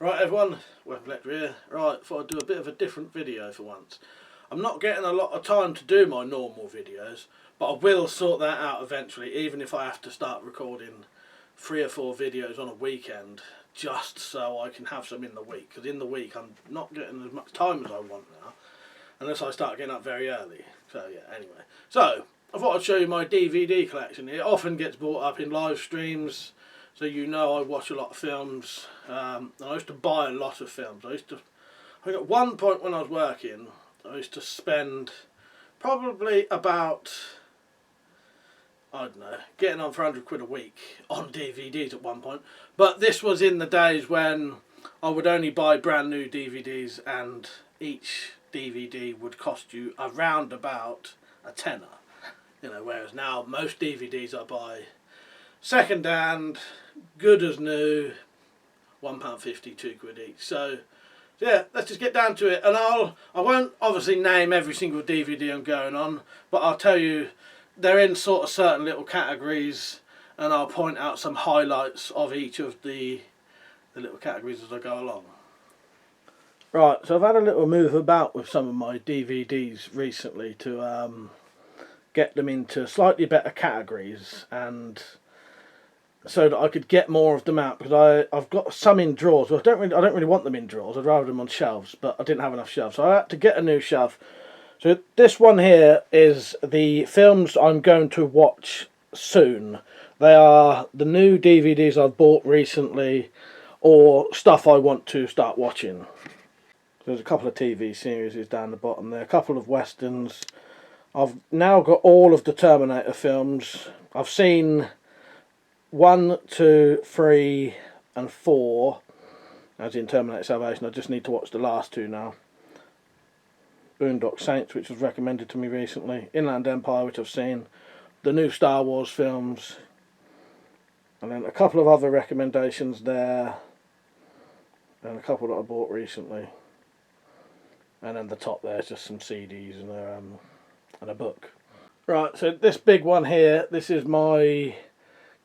Right everyone, WeaponCollector here. Right, thought I'd do a bit of a different video for once. I'm not getting a lot of time to do my normal videos, but I will sort that out eventually, even if I have to start recording 3 or 4 videos on a weekend, just so I can have some in the week. Because in the week I'm not getting as much time as I want now, unless I start getting up very early. So yeah, anyway. So, I thought I'd show you my DVD collection. It often gets brought up in live streams. So you know I watch a lot of films. I used to buy a lot of films. I think at one point when I was working, I used to spend probably about, I don't know, getting on for 100 quid a week on DVDs at one point. But this was in the days when I would only buy brand new DVDs and each DVD would cost you around about a tenner. You know, whereas now most DVDs I buy second hand, good as new, £1.50, 2 quid each. So yeah, let's just get down to it. And I won't obviously name every single DVD I'm going on, but I'll tell you they're in sort of certain little categories, and I'll point out some highlights of each of the little categories as I go along. Right, so I've had a little move about with some of my DVDs recently to get them into slightly better categories, and so that I could get more of them out, because I've got some in drawers. Well, I don't really want them in drawers. I'd rather them on shelves, but I didn't have enough shelves, so I had to get a new shelf. So this one here is the films I'm going to watch soon. They are the new DVDs I've bought recently, or stuff I want to start watching. There's a couple of TV series down the bottom there, a couple of westerns. I've now got all of the Terminator films. I've seen 1, 2, 3 and 4, as in Terminator Salvation. I just need to watch the last 2 now. Boondock Saints, which was recommended to me recently. Inland Empire, which I've seen. The new Star Wars films. And then a couple of other recommendations there. And a couple that I bought recently. And then the top there is just some CDs and a book. Right, so this big one here, this is my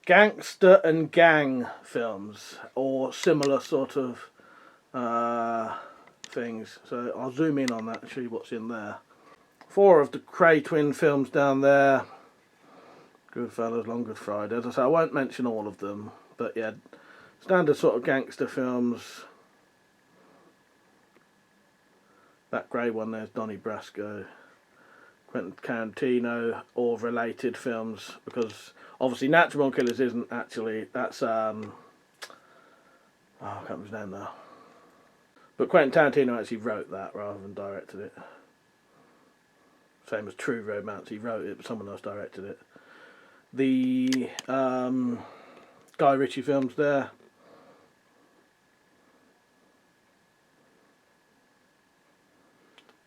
Gangster and Gang films, or similar sort of things. So I'll zoom in on that and show you what's in there. 4 of the Cray twin films down there. Goodfellas, Long Good Friday. As I say, I won't mention all of them, but yeah, standard sort of gangster films. That grey one there's Donnie Brasco. Quentin Tarantino or related films, because obviously Natural Born Killers isn't actually, that's I can't remember his name now, but Quentin Tarantino actually wrote that rather than directed it. Same as True Romance, he wrote it but someone else directed it. The Guy Ritchie films there.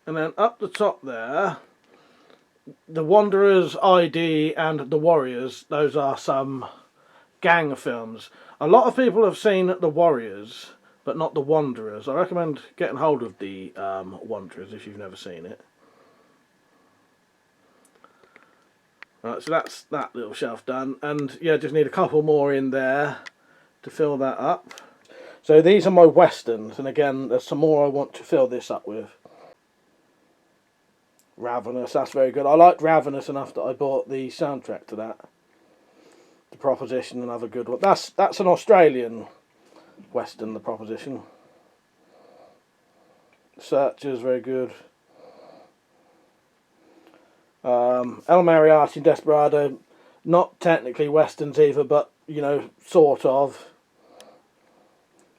And then up the top there, The Wanderers, ID and The Warriors. Those are some gang films. A lot of people have seen The Warriors, but not The Wanderers. I recommend getting hold of The Wanderers if you've never seen it. Right, so that's that little shelf done. And yeah, just need a couple more in there to fill that up. So these are my westerns, and again, there's some more I want to fill this up with. Ravenous, that's very good. I liked Ravenous enough that I bought the soundtrack to that. The Proposition, another good one. That's an Australian western, The Proposition. Searchers, very good. El Mariachi and Desperado, not technically westerns either, but you know, sort of.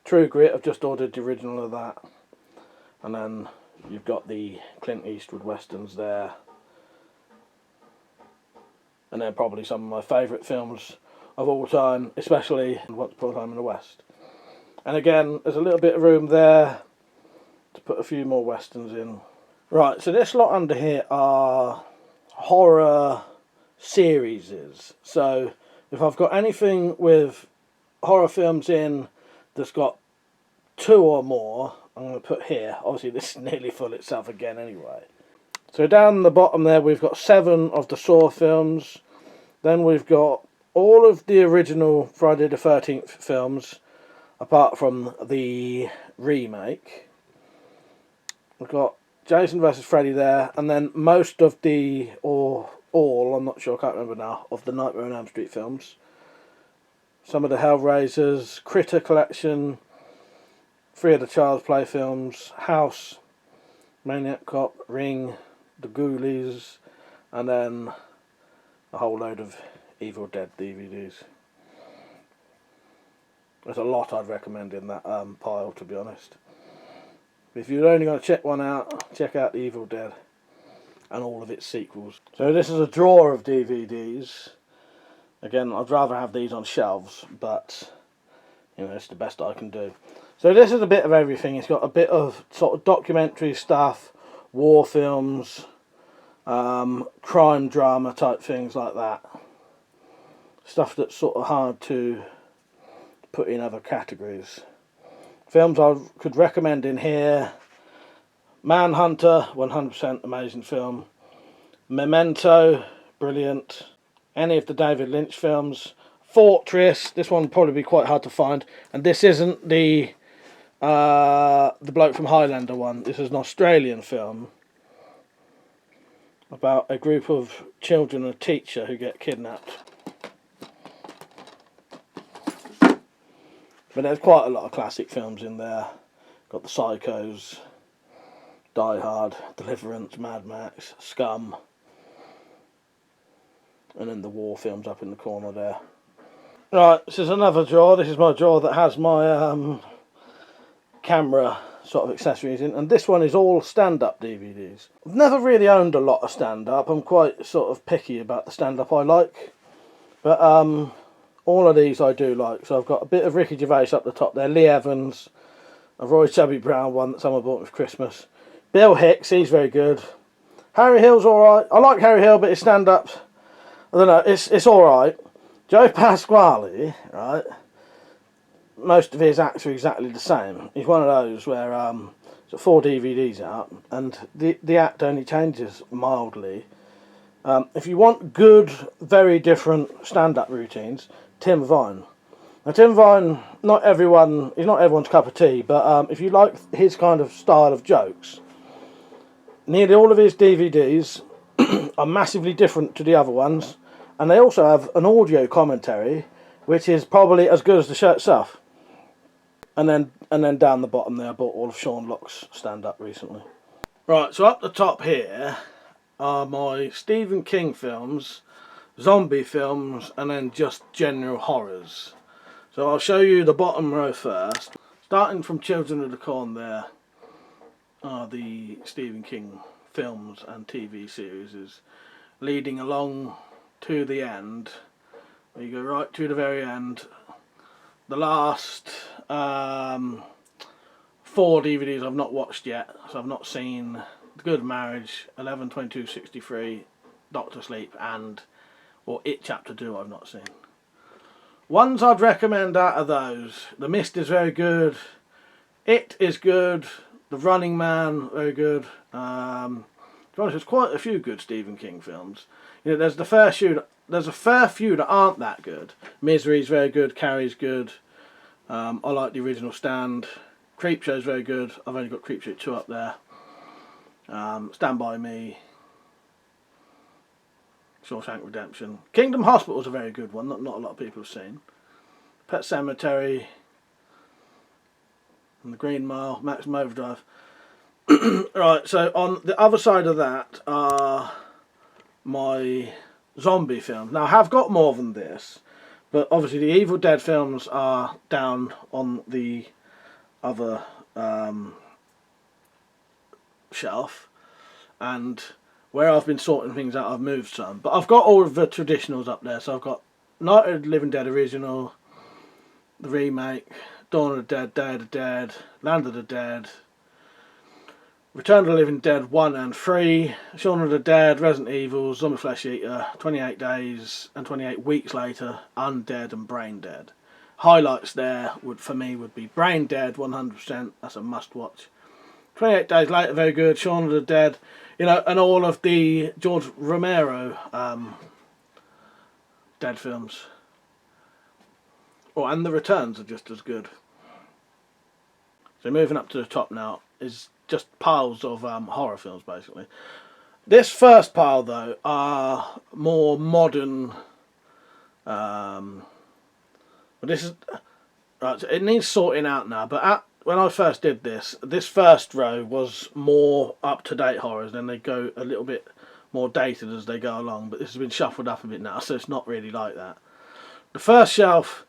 True Grit, I've just ordered the original of that. And then you've got the Clint Eastwood westerns there. And then probably some of my favourite films of all time, especially Once Upon a Time in the West. And again, there's a little bit of room there to put a few more westerns in. Right, so this lot under here are horror series. So if I've got anything with horror films in that's got 2 or more, I'm going to put here. Obviously this is nearly full itself again anyway. So down the bottom there we've got 7 of the Saw films. Then we've got all of the original Friday the 13th films. apart from the remake. We've got Jason vs Freddy there, and then most of the, or all, I'm not sure, I can't remember now, of the Nightmare on Elm Street films. Some of the Hellraisers, Critter Collection, 3 of the Child's Play films, House, Maniac Cop, Ring, The Ghoulies, and then a whole load of Evil Dead DVDs. There's a lot I'd recommend in that pile, to be honest. If you're only going to check one out, check out the Evil Dead and all of its sequels. So this is a drawer of DVDs. Again, I'd rather have these on shelves, but you know, it's the best I can do. So this is a bit of everything. It's got a bit of sort of documentary stuff, war films, crime drama type things like that. Stuff that's sort of hard to put in other categories. Films I could recommend in here: Manhunter, 100% amazing film. Memento, brilliant. Any of the David Lynch films. Fortress, this one would probably be quite hard to find. And this isn't the bloke from Highlander one. This is an Australian film about a group of children and a teacher who get kidnapped. But there's quite a lot of classic films in there. Got the Psychos, Die Hard, Deliverance, Mad Max, Scum, and then the war films up in the corner there. Right, this is another drawer. This is my drawer that has my camera sort of accessories in, and this one is all stand-up DVDs. I've never really owned a lot of stand-up. I'm quite sort of picky about the stand-up I like, but all of these I do like. So I've got a bit of Ricky Gervais up the top there, Lee Evans, a Roy Chubby Brown one that someone bought me for Christmas, Bill Hicks, he's very good, Harry Hill's alright. I like Harry Hill, but his stand-ups, I don't know, it's alright. Joe Pasquale, right, most of his acts are exactly the same. He's one of those where there's 4 DVDs out and the act only changes mildly. If you want good, very different stand-up routines, Tim Vine. Now Tim Vine, he's not everyone's cup of tea, but if you like his kind of style of jokes, nearly all of his DVDs are massively different to the other ones, and they also have an audio commentary, which is probably as good as the show itself. And then down the bottom there, I bought all of Sean Locke's stand-up recently. Right, so up the top here are my Stephen King films, zombie films, and then just general horrors. So I'll show you the bottom row first. Starting from Children of the Corn, there are the Stephen King films and TV series, leading along to the end. You go right to the very end. The last 4 DVDs I've not watched yet, so I've not seen The Good Marriage, 11/22/63, Doctor Sleep, or It Chapter 2 I've not seen. Ones I'd recommend out of those: The Mist is very good, It is good, The Running Man, very good. To be honest, there's quite a few good Stephen King films. You know, there's a fair few that aren't that good. Misery's very good, Carrie's good. I like the original Stand. Creepshow's very good. I've only got Creepshow 2 up there. Stand By Me, Shawshank Redemption. Kingdom Hospital's a very good one, not a lot of people have seen. Pet Sematary, and The Green Mile, Maximum Overdrive. Right, so on the other side of that are my zombie films. Now I have got more than this, but obviously the Evil Dead films are down on the other shelf, and where I've been sorting things out I've moved some, but I've got all of the traditionals up there. So I've got Night of the Living Dead original, the remake, Dawn of the Dead, Day of the Dead, Land of the Dead, Return of the Living Dead 1 and 3, Shaun of the Dead, Resident Evil, Zombie Flesh Eater, 28 Days and 28 Weeks Later, Undead and Brain Dead. Highlights there for me would be Brain Dead, 100%, that's a must watch. 28 Days Later, very good. Shaun of the Dead, you know, and all of the George Romero Dead films. Oh, and The Returns are just as good. So moving up to the top now is just piles of horror films, basically. This first pile, though, are more modern. But this is right. So it needs sorting out now. But when I first did this, this first row was more up-to-date horrors. Then they go a little bit more dated as they go along. But this has been shuffled up a bit now, so it's not really like that. The first shelf,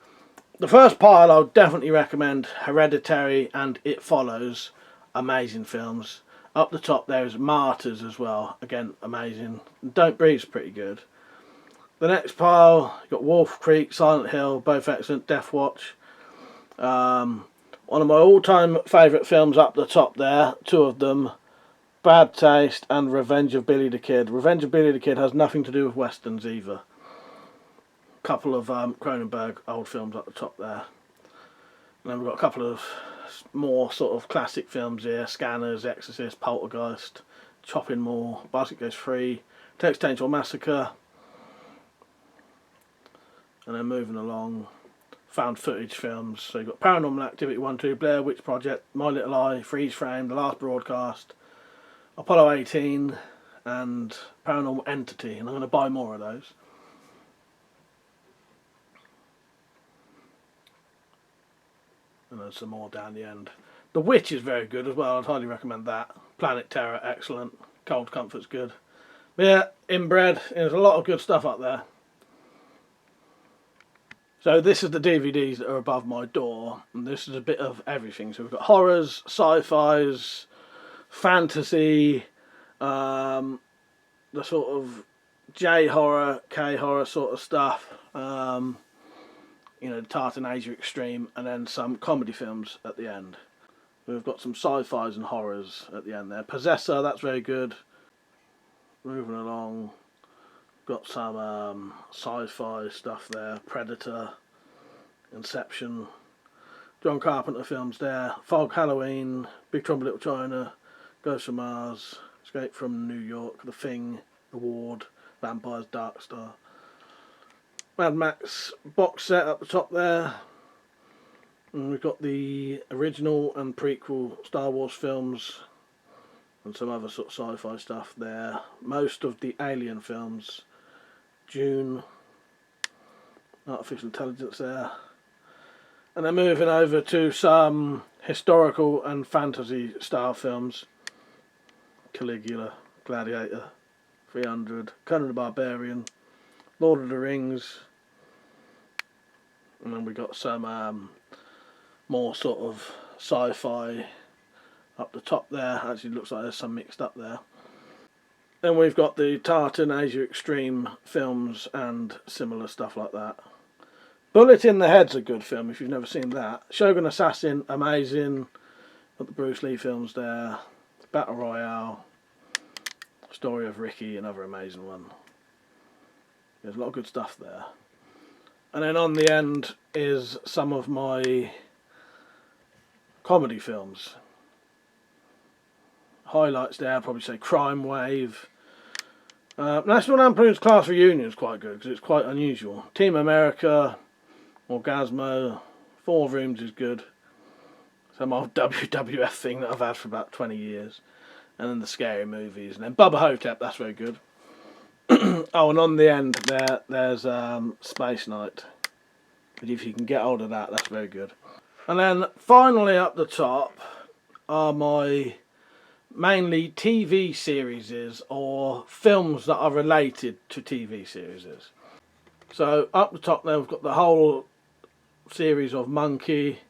the first pile, I would definitely recommend Hereditary and It Follows. Amazing films. Up the top there is Martyrs as well. Again, amazing. Don't Breathe's pretty good. The next pile, you've got Wolf Creek, Silent Hill, both excellent. Death Watch. One of my all-time favourite films up the top there, two of them, Bad Taste and Revenge of Billy the Kid. Revenge of Billy the Kid has nothing to do with westerns either. Couple of Cronenberg old films up the top there. And then we've got a couple of more sort of classic films here: Scanners, Exorcist, Poltergeist, Chopping Mall, Basket Goes Free, Texas Chainsaw Massacre. And then moving along, found footage films. So you've got Paranormal Activity 1, 2, Blair Witch Project, My Little Eye, Freeze Frame, The Last Broadcast, Apollo 18, and Paranormal Entity. And I'm going to buy more of those. And there's some more down the end. The Witch is very good as well. I'd highly recommend that. Planet Terror, excellent. Cold Comfort's good. But yeah, Inbred. There's a lot of good stuff up there. So this is the DVDs that are above my door, and this is a bit of everything. So we've got horrors, sci-fis, fantasy, the sort of J horror, K horror sort of stuff. You know, Tartan Asia Extreme, and then some comedy films at the end. We've got some sci-fis and horrors at the end there. Possessor, that's very good. Moving along, got some sci-fi stuff there. Predator, Inception, John Carpenter films there. Fog, Halloween, Big Trouble in Little China, Ghost from Mars, Escape from New York, The Thing, The Ward, Vampires, Dark Star. Mad Max box set up the top there. And we've got the original and prequel Star Wars films and some other sort of sci-fi stuff there. Most of the Alien films. Dune, Artificial Intelligence there. And then moving over to some historical and fantasy style films. Caligula, Gladiator, 300, Conan the Barbarian, Lord of the Rings. And then we got some more sort of sci-fi up the top there. Actually looks like there's some mixed up there. Then we've got the Tartan Asia Extreme films and similar stuff like that. Bullet in the Head's a good film if you've never seen that. Shogun Assassin, amazing. Got the Bruce Lee films there. Battle Royale, Story of Ricky, another amazing one. There's a lot of good stuff there. And then on the end is some of my comedy films. Highlights there, I'd probably say Crime Wave. National Lampoon's Class Reunion is quite good because it's quite unusual. Team America, Orgasmo, Four Rooms is good. Some old WWF thing that I've had for about 20 years. And then the scary movies. And then Bubba Hotep, that's very good. Oh, and on the end there's Space Night. But if you can get hold of that, that's very good. And then finally up the top are my mainly TV series or films that are related to TV series. So up the top there we've got the whole series of Monkey.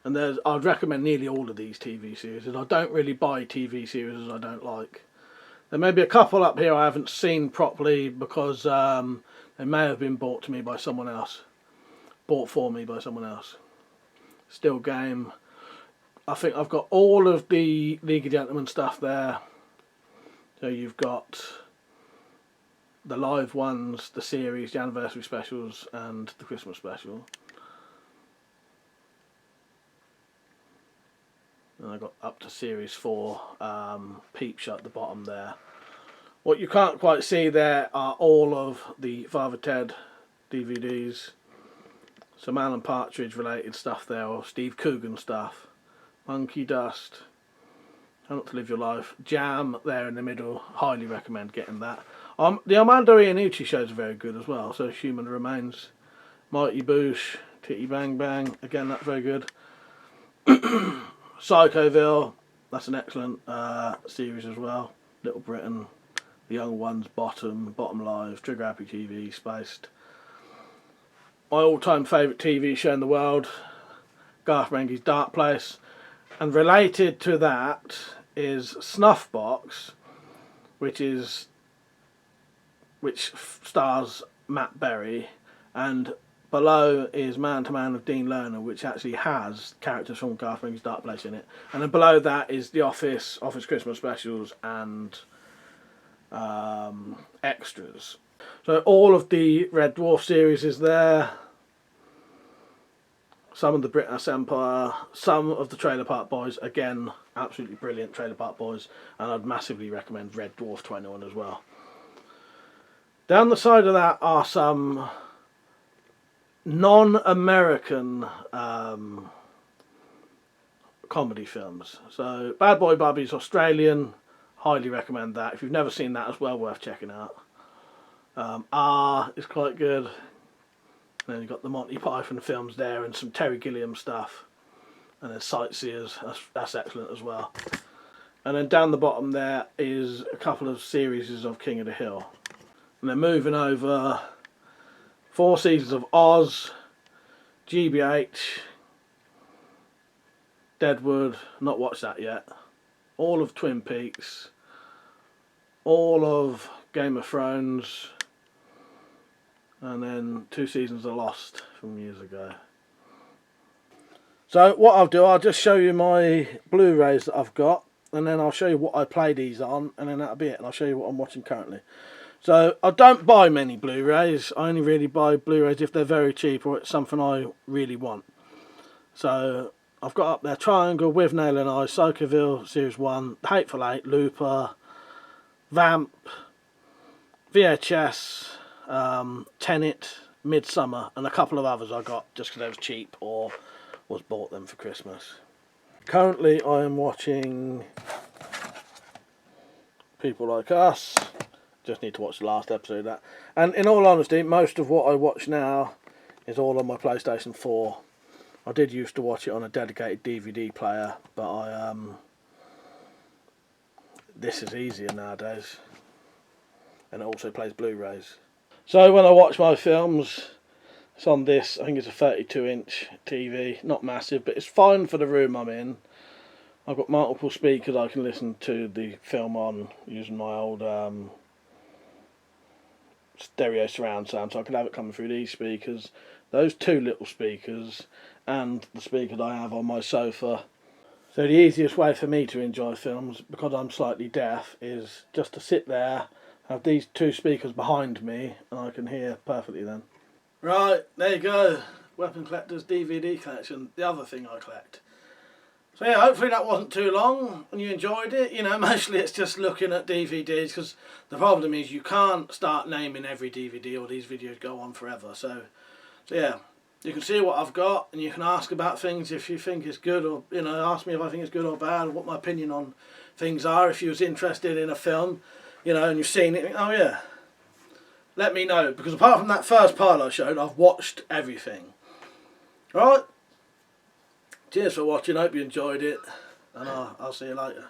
And I'd recommend nearly all of these TV series. And I don't really buy TV series I don't like. There may be a couple up here I haven't seen properly because they may have been bought to me by someone else. Bought for me by someone else. Still Game. I think I've got all of the League of Gentlemen stuff there. So you've got the live ones, the series, the anniversary specials and the Christmas special. And I got up to series 4, Peep Show at the bottom there. What you can't quite see there are all of the Father Ted DVDs. some Alan Partridge related stuff there, or Steve Coogan stuff. Monkey Dust, How Not to Live Your Life, Jam there in the middle, highly recommend getting that. The Armando Iannucci shows are very good as well, so Human Remains, Mighty Boosh, Titty Bang Bang, again that's very good. Psychoville, that's an excellent series as well. Little Britain, The Young Ones, Bottom Live, Trigger Happy TV, Spaced. My all-time favourite TV show in the world, Garth Marenghi's Dark Place. And related to that is Snuffbox, which stars Matt Berry, and below is Man to Man of Dean Lerner, which actually has characters from Garth Marenghi's Dark Place in it. And then below that is The Office Christmas specials, and extras. So all of the Red Dwarf series is there. Some of the Britness Empire, some of the Trailer Park Boys, again, absolutely brilliant Trailer Park Boys, and I'd massively recommend Red Dwarf 21 as well. Down the side of that are some non-American comedy films. So Bad Boy Bubby's Australian, highly recommend that. If you've never seen that, it's well worth checking out. R is quite good. And then you've got the Monty Python films there, and some Terry Gilliam stuff. And then Sightseers, that's excellent as well. And then down the bottom there is a couple of series of King of the Hill. And then moving over, 4 seasons of Oz, GBH, Deadwood, not watched that yet. All of Twin Peaks, all of Game of Thrones, and then 2 seasons of Lost from years ago. So what I'll do, I'll just show you my Blu-rays that I've got, and then I'll show you what I play these on, and then that'll be it, and I'll show you what I'm watching currently. So I don't buy many Blu-rays. I only really buy Blu-rays if they're very cheap or it's something I really want. So I've got up there Triangle, With Nail and Eye, Psychoville Series 1, Hateful Eight, Looper, Vamp, VHS, Tenet, Midsummer, and a couple of others I got just because they was cheap or was bought them for Christmas. Currently I am watching People Like Us. Just need to watch the last episode of that. And in all honesty, most of what I watch now is all on my PlayStation 4. I did used to watch it on a dedicated DVD player, but this is easier nowadays. And it also plays Blu-rays. So when I watch my films, it's on this, I think it's a 32-inch TV, not massive, but it's fine for the room I'm in. I've got multiple speakers I can listen to the film on using my old stereo surround sound, so I can have it coming through these speakers, those 2 little speakers, and the speakers I have on my sofa. So the easiest way for me to enjoy films, because I'm slightly deaf, is just to sit there, have these 2 speakers behind me, and I can hear perfectly then. Right, there you go. WeaponCollector's DVD collection, the other thing I collect. So yeah, hopefully that wasn't too long and you enjoyed it. You know, mostly it's just looking at DVDs, because the problem is you can't start naming every DVD or these videos go on forever. So yeah, you can see what I've got and you can ask about things if you think it's good, or, you know, ask me if I think it's good or bad, or what my opinion on things are. If you was interested in a film, you know, and you've seen it, oh yeah, let me know, because apart from that first pile I showed, I've watched everything. Alright, cheers for watching, hope you enjoyed it, and I'll see you later.